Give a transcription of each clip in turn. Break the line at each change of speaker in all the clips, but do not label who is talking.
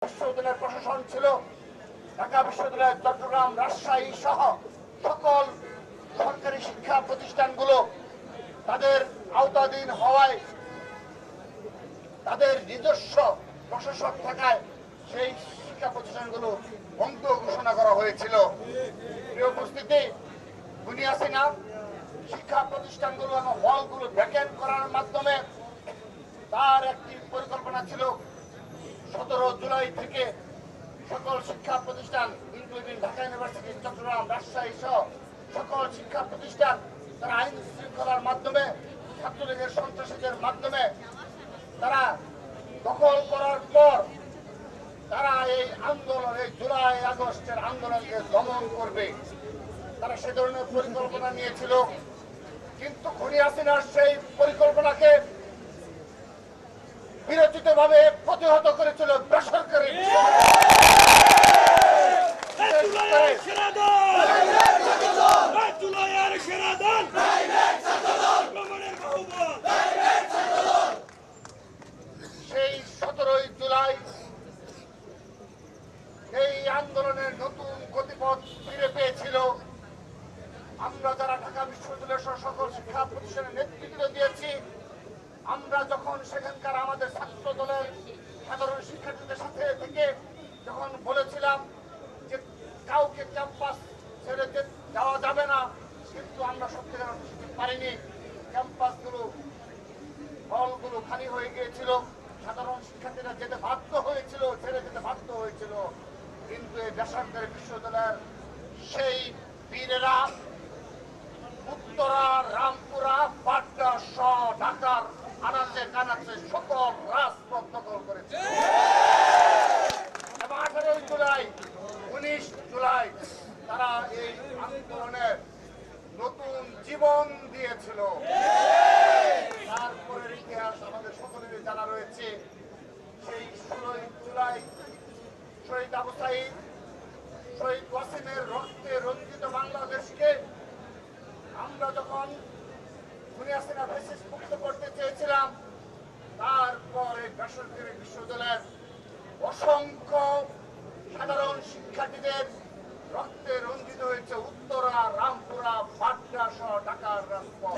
বিশ্ববিদ্যালয়ের প্রশাসন ছিল, ঢাকা বিশ্ববিদ্যালয়, চট্টগ্রাম, রাজশাহী সহ সকল সরকারি শিক্ষা প্রতিষ্ঠানগুলো তাদের আওতাধীন হওয়ায়, তাদের নিজস্ব প্রশাসক থাকায় সেই শিক্ষা প্রতিষ্ঠানগুলো বন্ধ ঘোষণা করা হয়েছিল। প্রিয় উপস্থিতি, খুনি হাসিনা শিক্ষা প্রতিষ্ঠানগুলো এবং হলগুলো ভ্যাকেন্ট করার মাধ্যমে তার একটি পরিকল্পনা ছিল 17 জুলাই থেকে সকল শিক্ষা প্রতিষ্ঠান ইনক্লুডিং ঢাকা ইউনিভার্সিটি, চট্টগ্রাম, রাজশাহী সহ সকল শিক্ষা প্রতিষ্ঠান তারা আইন শৃঙ্খলার মাধ্যমে, ছাত্রলীগের সন্ত্রাসীদের মাধ্যমে তারা দখল করার পর তারা এই আন্দোলন, এই জুলাই আগস্টের আন্দোলনকে দমন করবে, তারা সে ধরনের পরিকল্পনা নিয়েছিল। কিন্তু খুনি হাসিনার সেই পরিকল্পনাকে বিরোচিতভাবে প্রতিহত করেছিল বেসরকারি সেই 17 জুলাই এই আন্দোলনের নতুন গতিপথ ফিরে পেয়েছিল। আমরা যারা ঢাকা বিশ্ববিদ্যালয়ের সকল শিক্ষা প্রতিষ্ঠানের নেতৃত্ব দিয়েছি, আমরা যখন সেখানকার আমাদের ছাত্র দলের সাধারণ শিক্ষার্থীদের সাথে থেকে যখন বলেছিলাম যে কাউকে ক্যাম্পাস ছেড়ে যাওয়া যাবে না, কিন্তু আমরা সত্যিকার পারিনি। ক্যাম্পাসগুলো, হলগুলো খালি হয়ে গিয়েছিল, সাধারণ শিক্ষার্থীরা যেতে বাধ্য হয়েছিল, ছেড়ে যেতে বাধ্য হয়েছিল। কিন্তু এই বেসরকারি বিশ্ববিদ্যালয়ের সেই বীরেরা উত্তরা, রামপুরা, পাটনা সহ ঢাকার আনাচে কানাচে সকল রাজপথ দখল করেছে এবং 18 জুলাই, 19 জুলাই তারা এই আন্দোলনের নতুন জীবন দিয়েছিল। তারপরের ইতিহাস আমাদের সকলেরই জানা রয়েছে। সেই 16 জুলাই শহীদ আবু সাঈদ, শহীদ ওয়াসিমের রক্তে রঞ্জিত বাংলাদেশকে আমরা যখন খুনি হাসিনা ফ্যাসিস্ট মুক্ত করতে চেয়েছিলাম, তারপরে বেসরকারি বিশ্ববিদ্যালয়ের অসংখ্য সাধারণ শিক্ষার্থীদের রক্তে রঞ্জিত হয়েছে উত্তরা, রামপুরা, পাটনা সহ ঢাকার রাজপথ।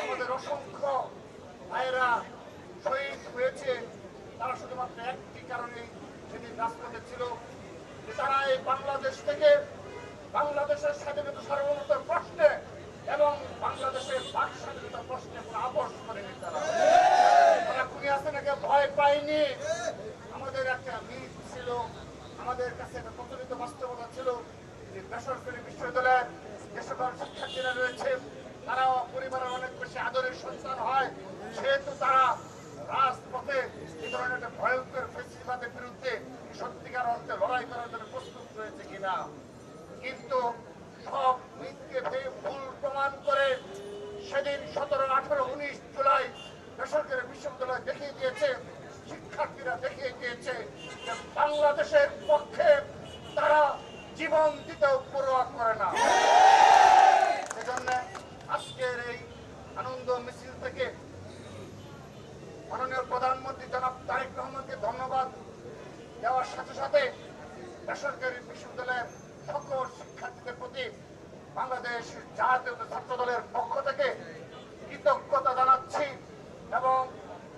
আমাদের অসংখ্য ভাইয়েরা শহীদ হয়েছে, তারা শুধুমাত্র একটি কারণে সেদিন রাজপথে ছিল, যে তারা এই বাংলাদেশ থেকে বাংলাদেশের স্বাধীনতা সার্বভৌমত্ব প্রশ্নে এবং বাংলাদেশের বাক স্বাধীনতা প্রশ্নে কোনো আপোষ করেনি। তারা খুনি হাসিনাকে ভয় পায়নি। আমাদের একটা মিথ ছিল, আমাদের কাছে একটা প্রচলিত বাস্তবতা ছিল যে বেসরকারি বিশ্ববিদ্যালয়ের যে সকল শিক্ষার্থীরা রয়েছে তারাও পরিবারের অনেক বেশি আদরের সন্তান হয়, সেহেতু তারা রাজপথে এই ধরনের একটা ভয়ঙ্কর ফ্যাসিবাদের বিরুদ্ধে সত্যিকার অর্থে লড়াই করার জন্য প্রস্তুত রয়েছে কিনা। কিন্তু সব মিথকে ভুল প্রমাণ করে সেদিন 17, 18, 19 জুলাই বেসরকারি বিশ্ববিদ্যালয় দেখিয়ে দিয়েছে, শিক্ষার্থীরা দেখিয়ে দিয়েছে যে বাংলাদেশের পক্ষে তারা জীবন দিতেও পরোয়া করে না। সেজন্য আজকের এই আনন্দ মিছিল থেকে মাননীয় প্রধানমন্ত্রী জনাব তারেক রহমানকে ধন্যবাদ দেওয়ার সাথে সাথে বেসরকারি বিশ্ববিদ্যালয়ের সকল শিক্ষার্থীদের প্রতি বাংলাদেশ জাতীয় ছাত্র দলের পক্ষ থেকে কৃতজ্ঞতা জানাচ্ছি এবং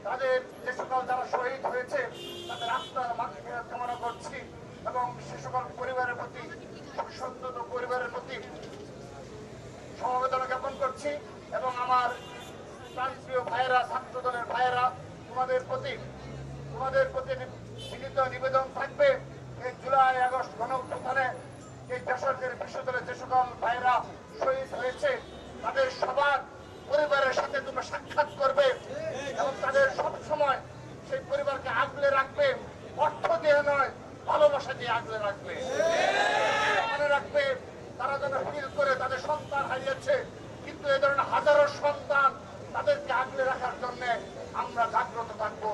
তাদের যে সকল যারা শহীদ হয়েছে তাদের আত্মার মাগফিরাত কামনা করছি এবং সে সকল পরিবারের প্রতি, সন্তত পরিবারের প্রতি সমবেদনা জ্ঞাপন করছি। এবং আমার প্রাণপ্রিয় ভাইয়েরা, ছাত্র দলের ভাইয়েরা, তোমাদের প্রতি বিনীত নিবেদন থাকবে, এই জুলাই আগস্ট গণঅভ্যুত্থানে এই বেসরকারি বিশ্ববিদ্যালয়ে যে সকল ভাইয়েরা শহীদ হয়েছে তাদের সবার পরিবারের সাথে তোমরা সাক্ষাৎ করবে এবং তাদের সব সময় সেই পরিবারকে আগলে রাখবে, অর্থ দিয়ে নয়, ভালোবাসা দিয়ে আগলে রাখবে। মনে রাখবে তারা যেন ফিল করে তাদের সন্তান হারিয়েছে, কিন্তু এ ধরনের হাজারো সন্তান তাদেরকে আগলে রাখার জন্য আমরা জাগ্রত থাকবো।